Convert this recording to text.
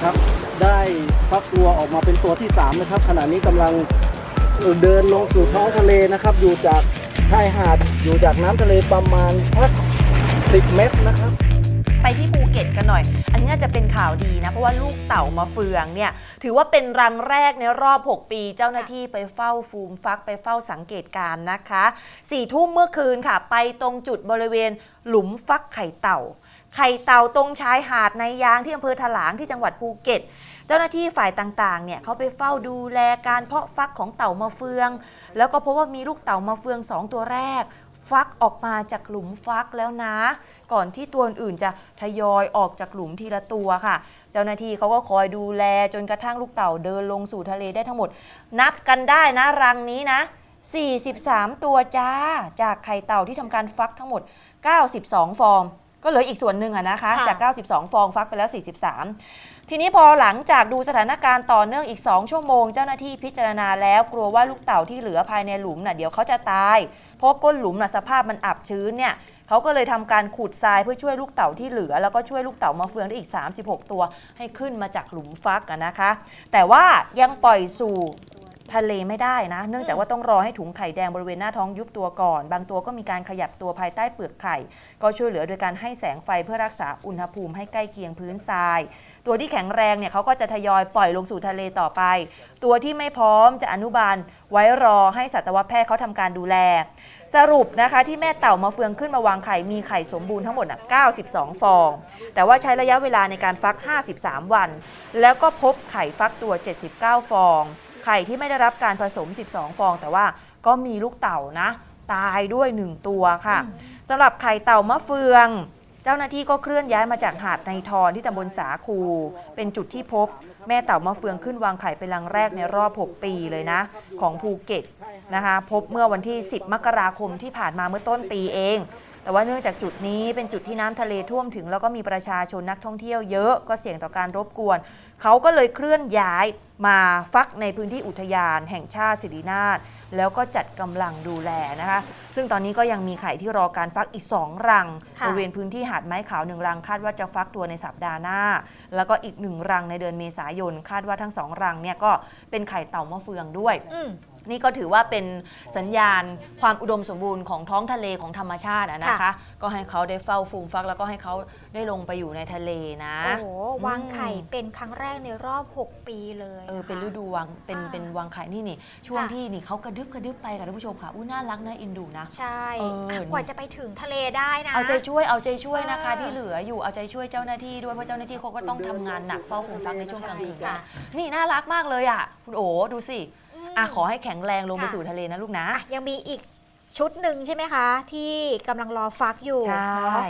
นะครับได้ฟักตัวออกมาเป็นตัวที่3นะครับขณะนี้กำลังเดินลงสู่ท้องทะเลนะครับอยู่จากชายหาดอยู่จากน้ำทะเลประมาณสัก10 เมตรนะครับ ไปที่ภูเก็ตกันหน่อย อันนี้น่าจะเป็นข่าวดีนะเพราะว่าลูกเต่ามาเฟืองเนี่ยถือว่าเป็นรังแรกในรอบ6 ปีเจ้าหน้าที่ไปเฝ้าฟูมฟักไปเฝ้าสังเกตการณ์นะคะ4 ทุ่มเมื่อคืนค่ะไปตรงจุดบริเวณหลุมฟักไข่เต่าตรงชายหาดในยางที่อำเภอถลางที่จังหวัดภูเก็ตเจ้าหน้าที่ฝ่ายต่างๆเนี่ยเขาไปเฝ้าดูแลการเพาะฟักของเต่ามาเฟืองแล้วก็พบว่ามีลูกเต่ามาเฟือง2 ตัวแรกฟักออกมาจากหลุมฟักแล้วนะก่อนที่ตัวอื่นจะทยอยออกจากหลุมทีละตัวค่ะเจ้าหน้าที่เขาก็คอยดูแลจนกระทั่งลูกเต่าเดินลงสู่ทะเลได้ทั้งหมดนับกันได้นะรังนี้นะ43 ตัวจ้าจากไข่เต่าที่ทำการฟักทั้งหมด92 ฟองก็เหลืออีกส่วนหนึ่งนะคะจาก92 ฟองฟักไปแล้ว43ทีนี้พอหลังจากดูสถานการณ์ต่อเนื่องอีก2 ชั่วโมงเจ้าหน้าที่พิจารณาแล้วกลัวว่าลูกเต่าที่เหลือภายในหลุมเดี๋ยวเขาจะตายเพราะก้นหลุมสภาพมันอับชื้นเนี่ยเขาก็เลยทำการขุดทรายเพื่อช่วยลูกเต่าที่เหลือแล้วก็ช่วยลูกเต่ามาเฟืองได้อีก36 ตัวให้ขึ้นมาจากหลุมฟักนะคะแต่ว่ายังปล่อยสู่ทะเลไม่ได้นะเนื่องจากว่าต้องรอให้ถุงไข่แดงบริเวณหน้าท้องยุบตัวก่อนบางตัวก็มีการขยับตัวภายใต้เปลือกไข่ก็ช่วยเหลือโดยการให้แสงไฟเพื่อรักษาอุณหภูมิให้ใกล้เคียงพื้นทรายตัวที่แข็งแรงเนี่ยเขาก็จะทยอยปล่อยลงสู่ทะเลต่อไปตัวที่ไม่พร้อมจะอนุบาลไว้รอให้สัตวแพทย์เขาทำการดูแลสรุปนะคะที่แม่เต่ามาเฟืองขึ้นมาวางไข่มีไข่สมบูรณ์ทั้งหมด92 ฟองแต่ว่าใช้ระยะเวลาในการฟัก53 วันแล้วก็พบไข่ฟักตัว79 ฟองไข่ที่ไม่ได้รับการผสม12 ฟองแต่ว่าก็มีลูกเต่านะตายด้วย1 ตัวค่ะสำหรับไข่เต่ามะเฟืองเจ้าหน้าที่ก็เคลื่อนย้ายมาจากหาดในทอนที่ตำบลสาคูเป็นจุดที่พบแม่เต่ามะเฟืองขึ้นวางไข่เป็นรังแรกในรอบ6 ปีเลยนะของภูเก็ตนะคะพบเมื่อวันที่10 มกราคมที่ผ่านมาเมื่อต้นปีเองแต่ว่าเนื่องจากจุดนี้เป็นจุดที่น้ำทะเลท่วมถึงแล้วก็มีประชาชนนักท่องเที่ยวเยอะก็เสี่ยงต่อการรบกวนเขาก็เลยเคลื่อนย้ายมาฟักในพื้นที่อุทยานแห่งชาติสิรินาถแล้วก็จัดกำลังดูแลนะคะซึ่งตอนนี้ก็ยังมีไข่ที่รอการฟักอีก2 รังบริเวณพื้นที่หาดไม้ขาว1 รังคาดว่าจะฟักตัวในสัปดาห์หน้าแล้วก็อีก1 รังในเดือนเมษายนคาดว่าทั้ง2 รังเนี่ยก็เป็นไข่เต่ามะเฟืองด้วยนี่ก็ถือว่าเป็นสัญญาณความอุดมสมบูรณ์ของท้องทะเลของธรรมชาตินะคะก็ให้เขาได้เฝ้าฟูมฟักแล้วก็ให้เขาได้ลงไปอยู่ในทะเลนะโอ้โหวางไข่เป็นครั้งแรกในรอบ6 ปีเลยเป็นฤดูวางเป็นวางไข่นี่ช่วงที่นี่เขากระดึบไปค่ะท่านผู้ชมค่ะน่ารักน่าอินดูนะใช่กว่าจะไปถึงทะเลได้นะเอาใจช่วยนะคะที่เหลืออยู่เอาใจช่วยเจ้าหน้าที่ด้วยเพราะเจ้าหน้าที่เขาก็ต้องทำงานหนักเฝ้าฟูมฟักในช่วงกลางคืนนี่น่ารักมากเลยอ่ะคุณโอ๋ดูสิขอให้แข็งแรงลงไปสู่ทะเลนะลูกนะยังมีอีกชุดหนึ่งใช่ไหมคะที่กำลังรอฟักอยู่ใช่